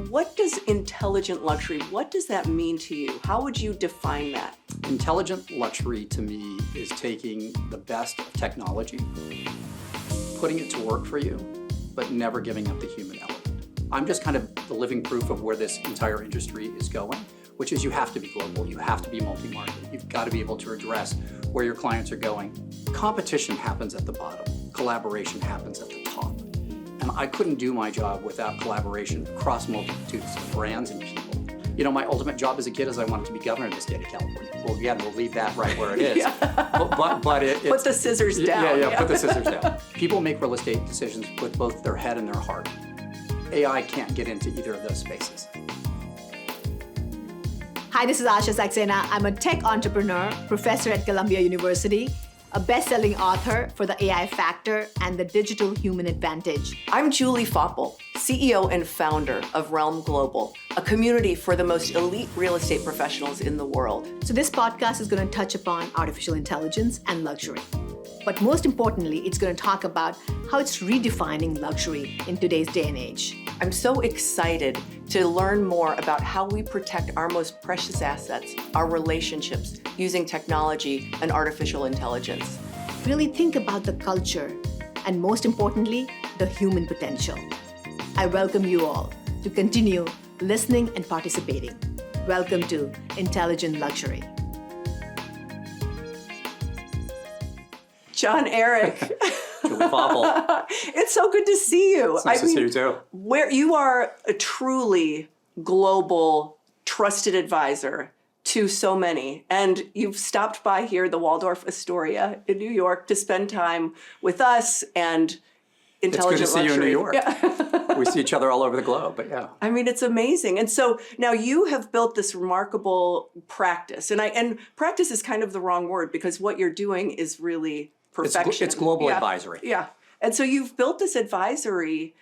What does intelligent luxury, what does that mean to you? How would you define that? Intelligent luxury to me is taking the best of technology, putting it to work for you, but never giving up the human element. I'm just kind of the living proof of where this entire industry is going, which is you have to be global, you have to be multi-market, you've got to be able to address where your clients are going. Competition happens at the bottom, collaboration happens at the top. And I couldn't do my job without collaboration across multitudes of brands and people. You know, my ultimate job as a kid is I wanted to be governor of the state of California. Well, again, we'll leave that right where it is. But it's... Put the scissors down. Yeah, put the scissors down. People make real estate decisions with both their head and their heart. AI can't get into either of those spaces. Hi, this is Asha Saxena. I'm a tech entrepreneur, professor at Columbia University, a best-selling author for The AI Factor and The Digital Human Advantage. I'm Julie Foppel, CEO and founder of Realm Global, a community for the most elite real estate professionals in the world. So this podcast is going to touch upon artificial intelligence and luxury. But most importantly, it's going to talk about how it's redefining luxury in today's day and age. I'm so excited to learn more about how we protect our most precious assets, our relationships, using technology and artificial intelligence. Really think about the culture and, most importantly, the human potential. I welcome you all to continue listening and participating. Welcome to Intelligent Luxury. John Eric. Julie Foppel. It's so good to see you. It's nice to see you too. Where you are a truly global, trusted advisor to so many. And you've stopped by here, the Waldorf Astoria in New York, to spend time with us and Intelligent Luxury. It's good to see you in New York. Yeah. We see each other all over the globe, but yeah. I mean, it's amazing. And so now you have built this remarkable practice. And practice is kind of the wrong word because what you're doing is really perfection. It's global advisory. Yeah. And so you've built this advisory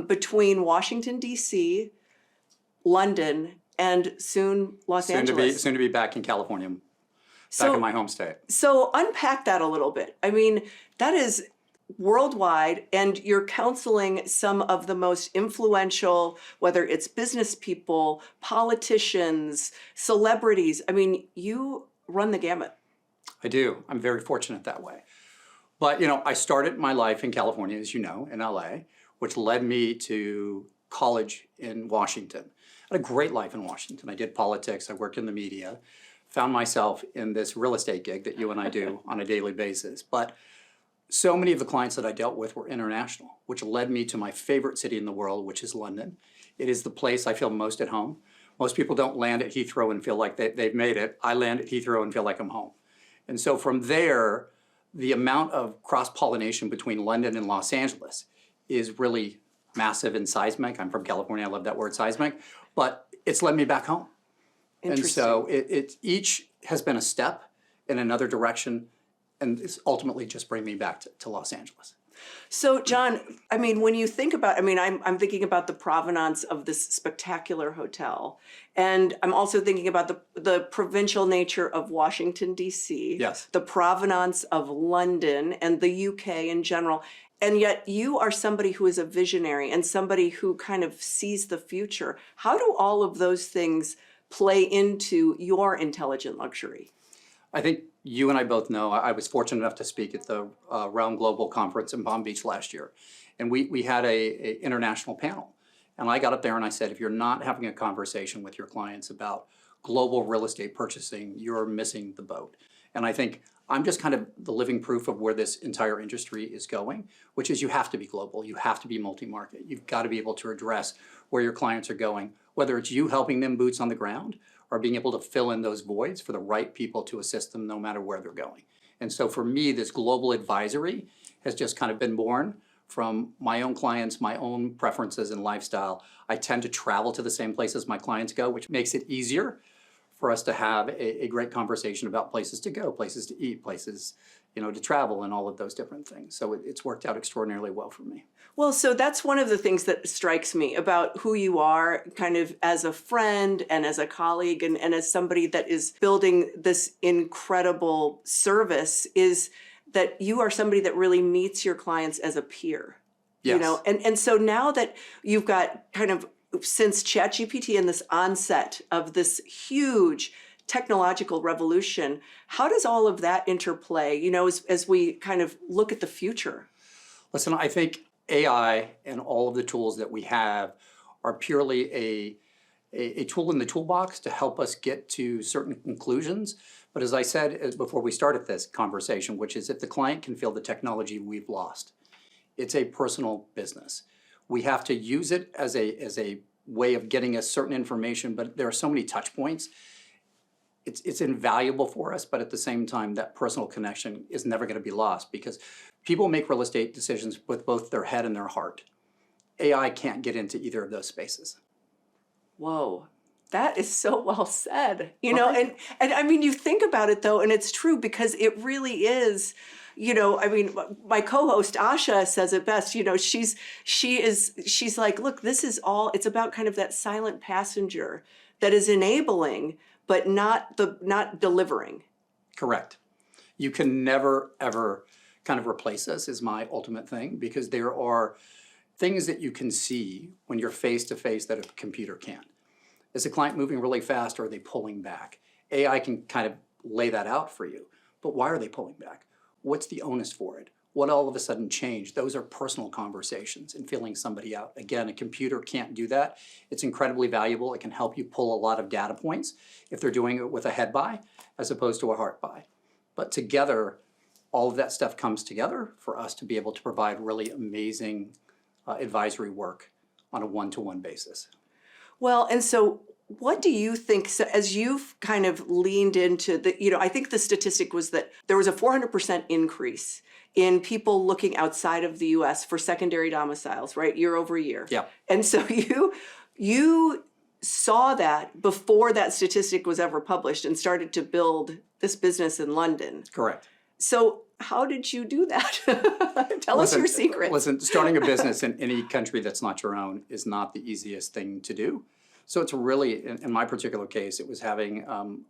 between Washington, D.C., London, and soon Los Angeles. Soon to be back in California, back in my home state. So unpack that a little bit. I mean, that is worldwide, and you're counseling some of the most influential, whether it's business people, politicians, celebrities. I mean, you run the gamut. I do. I'm very fortunate that way. But, you know, I started my life in California, as you know, in LA, which led me to college in Washington. I had a great life in Washington. I did politics, I worked in the media, found myself in this real estate gig that you and I do on a daily basis. But so many of the clients that I dealt with were international, which led me to my favorite city in the world, which is London. It is the place I feel most at home. Most people don't land at Heathrow and feel like they've made it. I land at Heathrow and feel like I'm home. And so from there, the amount of cross-pollination between London and Los Angeles is really massive and seismic. I'm from California, I love that word seismic, but it's led me back home. And so it each has been a step in another direction, and it's ultimately just bring me back to Los Angeles. So, John, I mean, when you think about, I'm thinking about the provenance of this spectacular hotel. And I'm also thinking about the provincial nature of Washington, D.C., yes, the provenance of London and the UK in general. And yet you are somebody who is a visionary and somebody who kind of sees the future. How do all of those things play into your intelligent luxury? I think you and I both know, I was fortunate enough to speak at the Realm Global Conference in Palm Beach last year. And we had a international panel. And I got up there and I said, if you're not having a conversation with your clients about global real estate purchasing, you're missing the boat. And I think I'm just kind of the living proof of where this entire industry is going, which is you have to be global, you have to be multi-market. You've got to be able to address where your clients are going, whether it's you helping them boots on the ground or being able to fill in those voids for the right people to assist them no matter where they're going. And so for me, this global advisory has just kind of been born from my own clients, my own preferences and lifestyle. I tend to travel to the same places my clients go, which makes it easier for us to have a great conversation about places to go, places to eat, places, you know, to travel and all of those different things. So it's worked out extraordinarily well for me. Well, so that's one of the things that strikes me about who you are kind of as a friend and as a colleague and as somebody that is building this incredible service is that you are somebody that really meets your clients as a peer. Yes. You know, and so now that you've got kind of since ChatGPT and this onset of this huge technological revolution, how does all of that interplay, as we kind of look at the future? Listen, I think AI and all of the tools that we have are purely a tool in the toolbox to help us get to certain conclusions. But as I said before we started this conversation, which is if the client can feel the technology, we've lost. It's a personal business. We have to use it as a way of getting us certain information, but there are so many touch points. It's invaluable for us, but at the same time, that personal connection is never going to be lost because people make real estate decisions with both their head and their heart. AI can't get into either of those spaces. Whoa, that is so well said. And I mean, you think about it though, and it's true because it really is. I mean, my co-host Asha says it best. She's like, look, this is all. It's about kind of that silent passenger that is enabling, but not delivering. Correct. You can never ever kind of replace us is my ultimate thing because there are things that you can see when you're face to face that a computer can't. Is the client moving really fast or are they pulling back? AI can kind of lay that out for you, but why are they pulling back? What's the onus for it? What all of a sudden changed? Those are personal conversations and feeling somebody out. Again, a computer can't do that. It's incredibly valuable. It can help you pull a lot of data points if they're doing it with a head buy as opposed to a heart buy. But together, all of that stuff comes together for us to be able to provide really amazing advisory work on a one-to-one basis. Well, and so what do you think, so as you've kind of leaned into I think the statistic was that there was a 400% increase in people looking outside of the US for secondary domiciles, right, year over year. Yeah. And so you saw that before that statistic was ever published and started to build this business in London. Correct. So how did you do that? Tell us your secret. Listen, starting a business in any country that's not your own is not the easiest thing to do. So it's really, in my particular case, it was having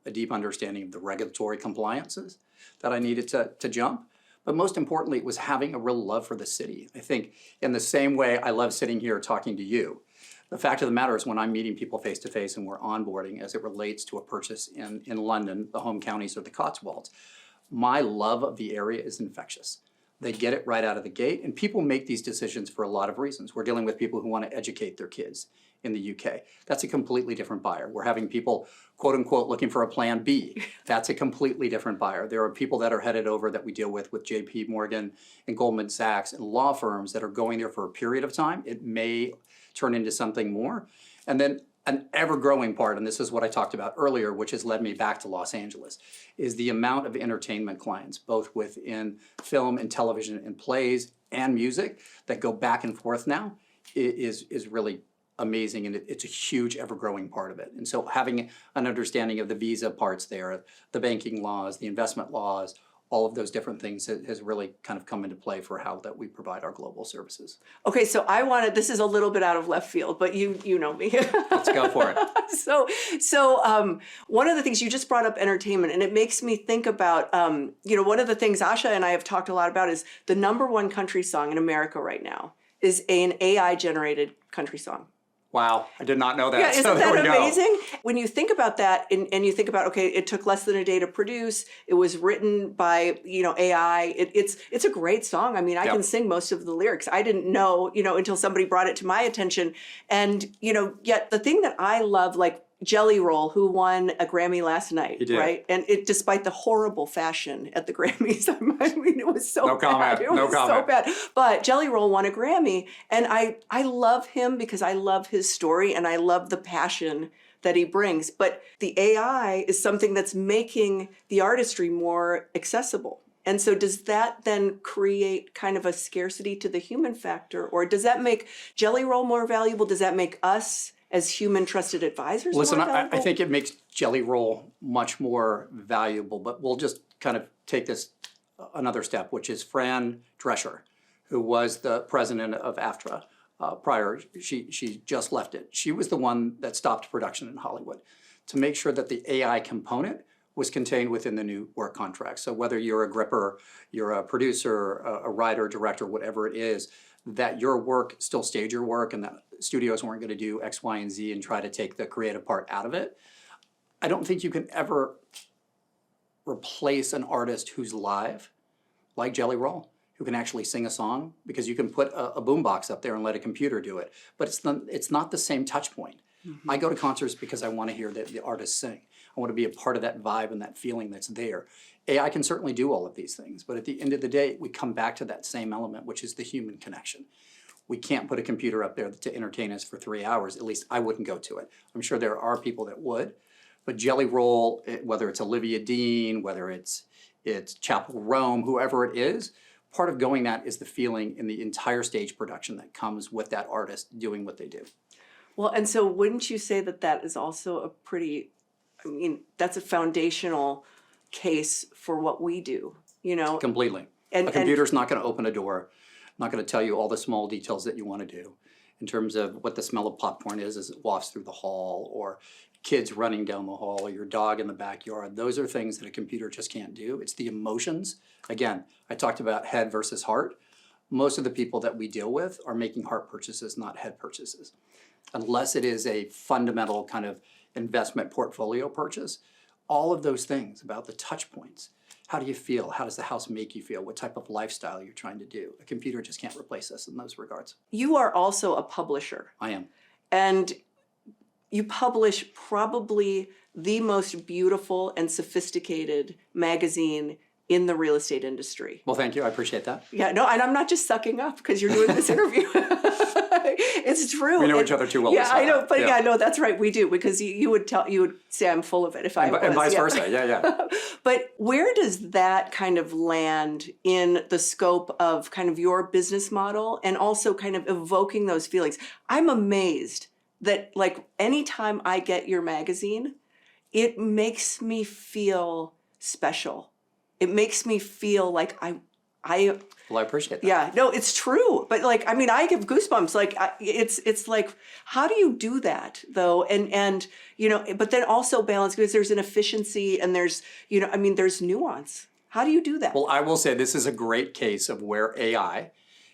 a deep understanding of the regulatory compliances that I needed to jump. But most importantly, it was having a real love for the city. I think in the same way I love sitting here talking to you, the fact of the matter is when I'm meeting people face to face and we're onboarding as it relates to a purchase in London, the home counties or the Cotswolds, my love of the area is infectious. They get it right out of the gate, and people make these decisions for a lot of reasons. We're dealing with people who want to educate their kids in the UK. That's a completely different buyer. We're having people, quote unquote, looking for a plan B. That's a completely different buyer. There are people that are headed over that we deal with JP Morgan and Goldman Sachs and law firms that are going there for a period of time. It may turn into something more. And then an ever-growing part, and this is what I talked about earlier, which has led me back to Los Angeles, is the amount of entertainment clients, both within film and television and plays and music that go back and forth now is really amazing, and it's a huge ever-growing part of it. And so having an understanding of the visa parts there, the banking laws, the investment laws, all of those different things has really kind of come into play for how that we provide our global services. Okay, so this is a little bit out of left field, but you know me. Let's go for it. So one of the things you just brought up entertainment, and it makes me think about, one of the things Asha and I have talked a lot about is the #1 country song in America right now is an AI-generated country song. Wow, I did not know that. Yeah, isn't so there that we amazing? Go. When you think about that and you think about, okay, it took less than a day to produce, it was written by, AI, it's a great song. I mean, I can sing most of the lyrics. I didn't know, until somebody brought it to my attention. And, yet the thing that I love, like Jelly Roll, who won a Grammy last night, right? And despite the horrible fashion at the Grammys, I mean, it was so bad. It was so bad. But Jelly Roll won a Grammy, and I love him because I love his story and I love the passion that he brings. But the AI is something that's making the artistry more accessible. And so does that then create kind of a scarcity to the human factor, or does that make Jelly Roll more valuable? Does that make us as human trusted advisors? Listen, more valuable? I think it makes Jelly Roll much more valuable, but we'll just kind of take this another step, which is Fran Drescher, who was the president of AFTRA prior. She just left it. She was the one that stopped production in Hollywood to make sure that the AI component was contained within the new work contract. So whether you're a gripper, you're a producer, a writer, director, whatever it is, that your work still stayed your work and that studios weren't going to do X, Y, and Z and try to take the creative part out of it. I don't think you can ever replace an artist who's live, like Jelly Roll, who can actually sing a song, because you can put a boombox up there and let a computer do it. But it's not the same touch point. Mm-hmm. I go to concerts because I want to hear the artist sing. I want to be a part of that vibe and that feeling that's there. AI can certainly do all of these things, but at the end of the day, we come back to that same element, which is the human connection. We can't put a computer up there to entertain us for 3 hours. At least I wouldn't go to it. I'm sure there are people that would. But Jelly Roll, whether it's Olivia Dean, whether it's Chapel Rome, whoever it is, part of going that is the feeling in the entire stage production that comes with that artist doing what they do. Well, and so wouldn't you say that that is also a pretty, I mean, that's a foundational case for what we do, you know? Completely. And, a computer's not going to open a door, not going to tell you all the small details that you want to do in terms of what the smell of popcorn is as it wafts through the hall, or kids running down the hall, or your dog in the backyard. Those are things that a computer just can't do. It's the emotions. Again, I talked about head versus heart. Most of the people that we deal with are making heart purchases, not head purchases. Unless it is a fundamental kind of investment portfolio purchase. All of those things about the touch points. How do you feel? How does the house make you feel? What type of lifestyle you're trying to do? A computer just can't replace us in those regards. you are also a publisher. I am. And you publish probably the most beautiful and sophisticated magazine in the real estate industry. Well, thank you. I appreciate that. Yeah, no, and I'm not just sucking up because you're doing this interview. It's true. We know each other too well. Yeah, I know, but yeah, no, that's right, we do, because you would say I'm full of it if I was. And vice versa, yeah. But where does that kind of land in the scope of kind of your business model and also kind of evoking those feelings? I'm amazed that, like, anytime I get your magazine, it makes me feel special. It makes me feel like I Well, I appreciate that. yeah, no, it's true. But like, I mean, I give goosebumps. Like, it's like, how do you do that though? And you know, but then also balance, because there's an efficiency and there's, you know, I mean, there's nuance. How do you do that? Well, I will say this is a great case of where AI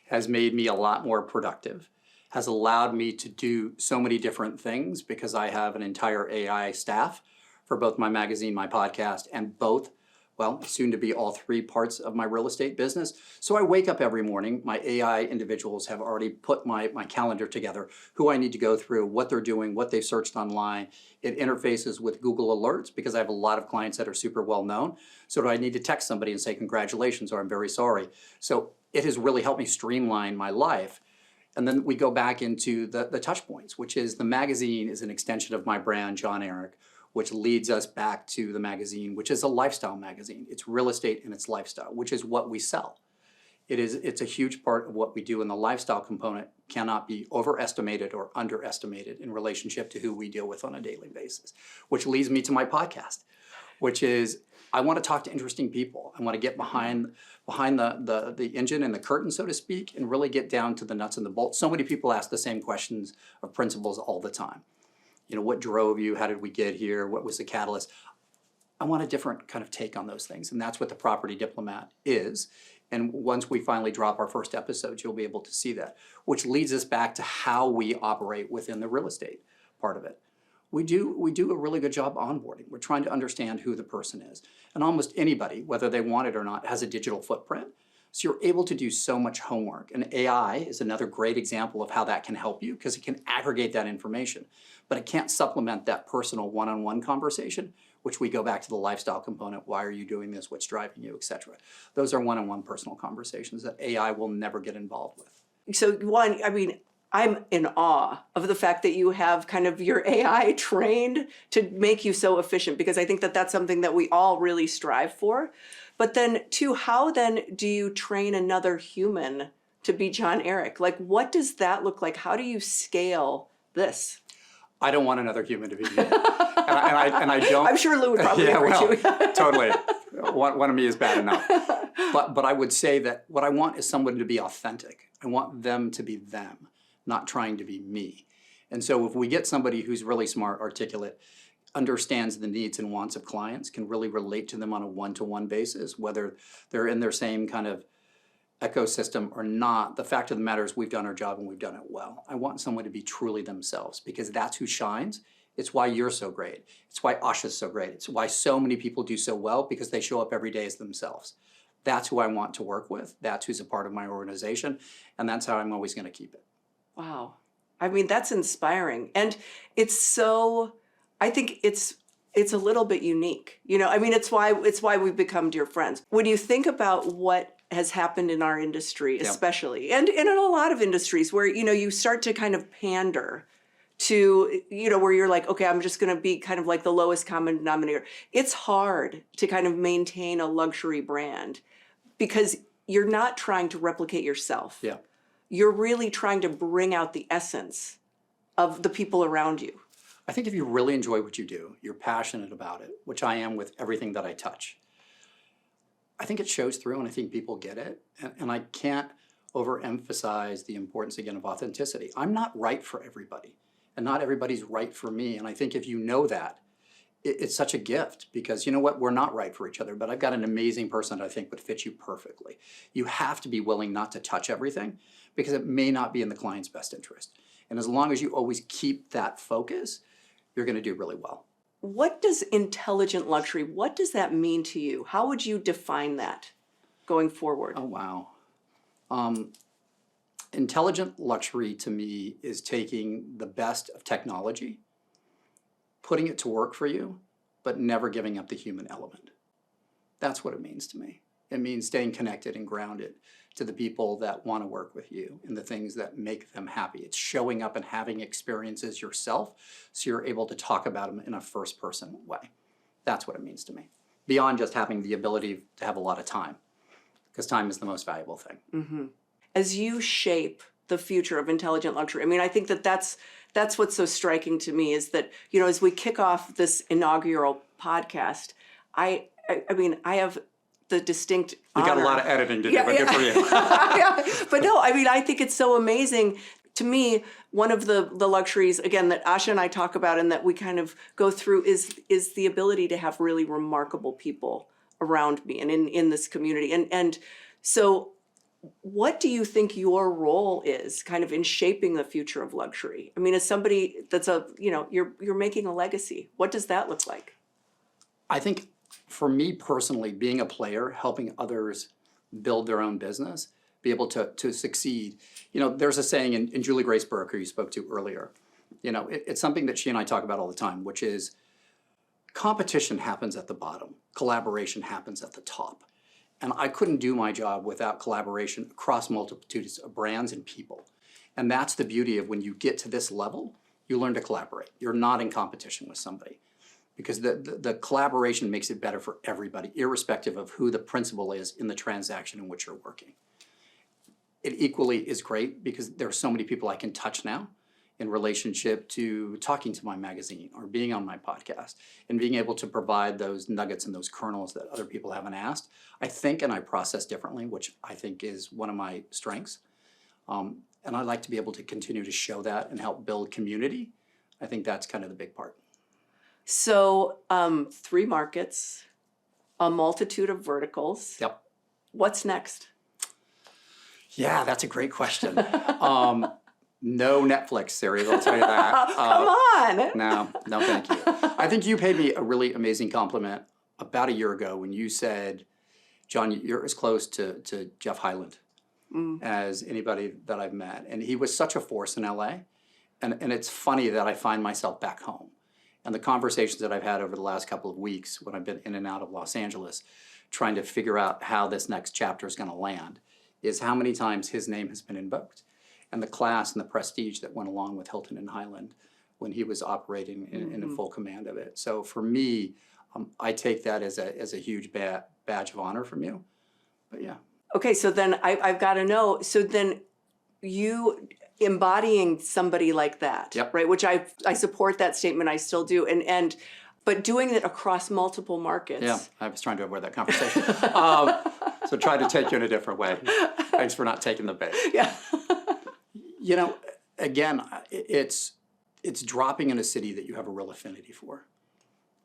has made me a lot more productive, has allowed me to do so many different things because I have an entire AI staff for both my magazine, my podcast, and both, well, soon to be all three parts of my real estate business. So I wake up every morning, my AI individuals have already put my calendar together, who I need to go through, what they're doing, what they've searched online. It interfaces with Google Alerts because I have a lot of clients that are super well known. So do I need to text somebody and say congratulations or I'm very sorry? So it has really helped me streamline my life. And then we go back into the touch points, which is the magazine is an extension of my brand, John Eric, which leads us back to the magazine, which is a lifestyle magazine. It's real estate and it's lifestyle, which is what we sell. It's a huge part of what we do, and the lifestyle component cannot be overestimated or underestimated in relationship to who we deal with on a daily basis, which leads me to my podcast, which is I want to talk to interesting people. I want to get behind the engine and the curtain, so to speak, and really get down to the nuts and the bolts. So many people ask the same questions of principals all the time. You know, what drove you? How did we get here? What was the catalyst? I want a different kind of take on those things, and that's what the Property Diplomat is. And once we finally drop our first episode, you'll be able to see that, which leads us back to how we operate within the real estate part of it. We do a really good job onboarding. We're trying to understand who the person is. And almost anybody, whether they want it or not, has a digital footprint. So you're able to do so much homework. And AI is another great example of how that can help you, because it can aggregate that information, but it can't supplement that personal one-on-one conversation, which we go back to the lifestyle component. Why are you doing this? What's driving you, et cetera. Those are one-on-one personal conversations that AI will never get involved with. So one, I mean, I'm in awe of the fact that you have kind of your AI trained to make you so efficient, because I think that that's something that we all really strive for. But then two, how then do you train another human to be John Eric? Like, what does that look like? How do you scale this? I don't want another human to be me. and I don't. I'm sure Lou would probably yeah, you. Totally. One of me is bad enough. But I would say that what I want is someone to be authentic. I want them to be them, not trying to be me. And so if we get somebody who's really smart, articulate, understands the needs and wants of clients, can really relate to them on a one-to-one basis, whether they're in their same kind of ecosystem or not, the fact of the matter is we've done our job and we've done it well. I want someone to be truly themselves because that's who shines. It's why you're so great. It's why Asha's so great. It's why so many people do so well because they show up every day as themselves. That's who I want to work with. That's who's a part of my organization. And that's how I'm always going to keep it. Wow. I mean, that's inspiring. And it's so, I think it's a little bit unique. You know, I mean, it's why we've become dear friends. When you think about what has happened in our industry, especially, and in a lot of industries where, you know, you start to kind of pander to, you know, where you're like, okay, I'm just going to be kind of like the lowest common denominator. It's hard to kind of maintain a luxury brand because you're not trying to replicate yourself. Yeah. You're really trying to bring out the essence of the people around you. I think if you really enjoy what you do, you're passionate about it, which I am with everything that I touch. I think it shows through and I think people get it. And I can't overemphasize the importance, again, of authenticity. I'm not right for everybody and not everybody's right for me. And I think if you know that, it's such a gift because you know what, we're not right for each other, but I've got an amazing person that I think would fit you perfectly. You have to be willing not to touch everything because it may not be in the client's best interest. And as long as you always keep that focus, you're going to do really well. What does intelligent luxury, what does that mean to you? How would you define that going forward? Oh, wow. Intelligent luxury to me is taking the best of technology, putting it to work for you, but never giving up the human element. That's what it means to me. It means staying connected and grounded to the people that want to work with you and the things that make them happy. It's showing up and having experiences yourself so you're able to talk about them in a first-person way. That's what it means to me. Beyond just having the ability to have a lot of time, because time is the most valuable thing. Mm-hmm. As you shape the future of intelligent luxury, I mean, I think that's what's so striking to me is that, you know, as we kick off this inaugural podcast, I mean, I have the distinct You got a honor. lot of editing to do, but good for you. Yeah. But no, I mean, I think it's so amazing. To me, one of the luxuries, again, that Asha and I talk about and that we kind of go through is the ability to have really remarkable people around me and in this community. And so what do you think your role is kind of in shaping the future of luxury? I mean, as somebody that's you're making a legacy, what does that look like? I think for me personally, being a player, helping others build their own business, be able to succeed. You know, there's a saying in Julie Grace Burke, who you spoke to earlier, you know, it's something that she and I talk about all the time, which is competition happens at the bottom, collaboration happens at the top. And I couldn't do my job without collaboration across multitudes of brands and people. And that's the beauty of when you get to this level, you learn to collaborate. You're not in competition with somebody. Because the collaboration makes it better for everybody, irrespective of who the principal is in the transaction in which you're working. It equally is great because there are so many people I can touch now in relationship to talking to my magazine or being on my podcast and being able to provide those nuggets and those kernels that other people haven't asked. I think and I process differently, which I think is one of my strengths. And I'd like to be able to continue to show that and help build community. I think that's kind of the big part. So 3 markets, a multitude of verticals. Yep. What's next? Yeah, that's a great question. No Netflix series, I'll tell you that. Come on. No, thank you. I think you paid me a really amazing compliment about a year ago when you said, John, you're as close to Jeff Hyland as anybody that I've met. And he was such a force in LA. And it's funny that I find myself back home. And the conversations that I've had over the last couple of weeks when I've been in and out of Los Angeles, trying to figure out how this next chapter is going to land, is how many times his name has been invoked. And the class and the prestige that went along with Hilton and Highland when he was operating in full command of it. So for me, I take that as a huge badge of honor from you. But yeah. Okay, so then I've got to know, so then you embodying somebody like that, Yep. right? Which I support that statement, I still do. But doing it across multiple markets. Yeah, I was trying to avoid that conversation. So try to take you in a different way. Thanks for not taking the bait. Yeah. You know, again, it's dropping in a city that you have a real affinity for.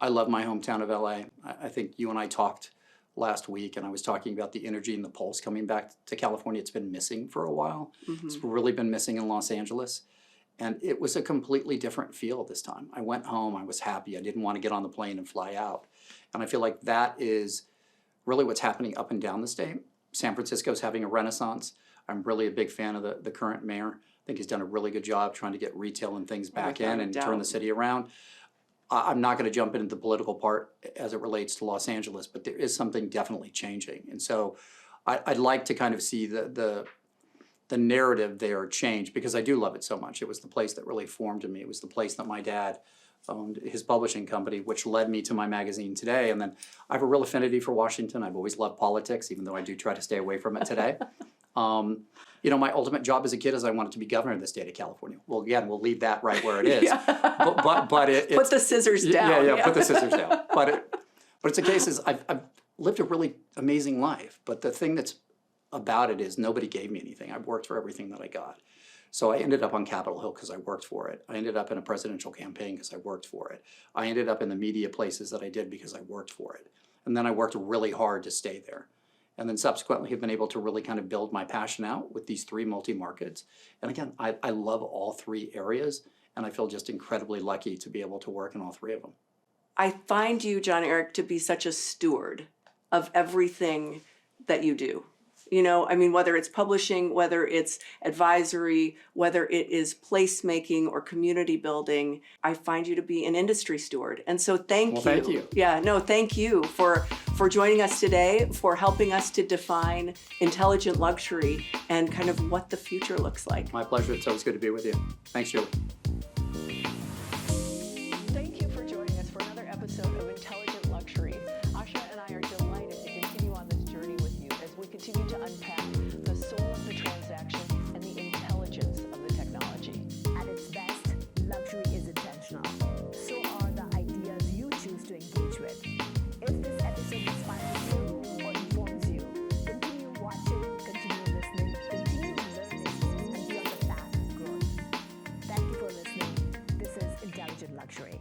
I love my hometown of LA. I think you and I talked last week, and I was talking about the energy and the pulse coming back to California. It's been missing for a while. It's really been missing in Los Angeles. And it was a completely different feel this time. I went home, I was happy. I didn't want to get on the plane and fly out. And I feel like that is really what's happening up and down the state. San Francisco's having a renaissance. I'm really a big fan of the current mayor. I think he's done a really good job trying to get retail and things back in and turn the city around. I'm not going to jump into the political part as it relates to Los Angeles, but there is something definitely changing. And so I'd like to kind of see the narrative there change, because I do love it so much. It was the place that really formed me. It was the place that my dad owned his publishing company, which led me to my magazine today. And then I have a real affinity for Washington. I've always loved politics, even though I do try to stay away from it today. You know, my ultimate job as a kid is I wanted to be governor of the state of California. Well, again, we'll leave that right where it is. But it's, put the scissors down. Yeah, put the scissors down. But it's a case is I've lived a really amazing life. But the thing that's about it is nobody gave me anything. I've worked for everything that I got. So I ended up on Capitol Hill because I worked for it. I ended up in a presidential campaign because I worked for it. I ended up in the media places that I did because I worked for it. And then I worked really hard to stay there. And then subsequently have been able to really kind of build my passion out with these 3 multi-markets. And again, I love all 3 areas, and I feel just incredibly lucky to be able to work in all 3 of them. I find you, John Eric, to be such a steward of everything that you do. You know, I mean, whether it's publishing, whether it's advisory, whether it is placemaking or community building, I find you to be an industry steward. And so thank you. Thank you. Yeah, no, thank you for joining us today, for helping us to define intelligent luxury and kind of what the future looks like. My pleasure. It's always good to be with you. Thanks, Julie. Thank you for joining us for another episode of Intelligent Luxury. Asha and I are delighted to continue on this journey with you as we continue to unpack the soul of the transaction and the intelligence of the technology. At its best, luxury is intentional. So are the ideas you choose to engage with. If this episode inspires you or informs you, continue watching, continue listening, continue learning, and be on the path of growth. Thank you for listening. This is Intelligent Luxury.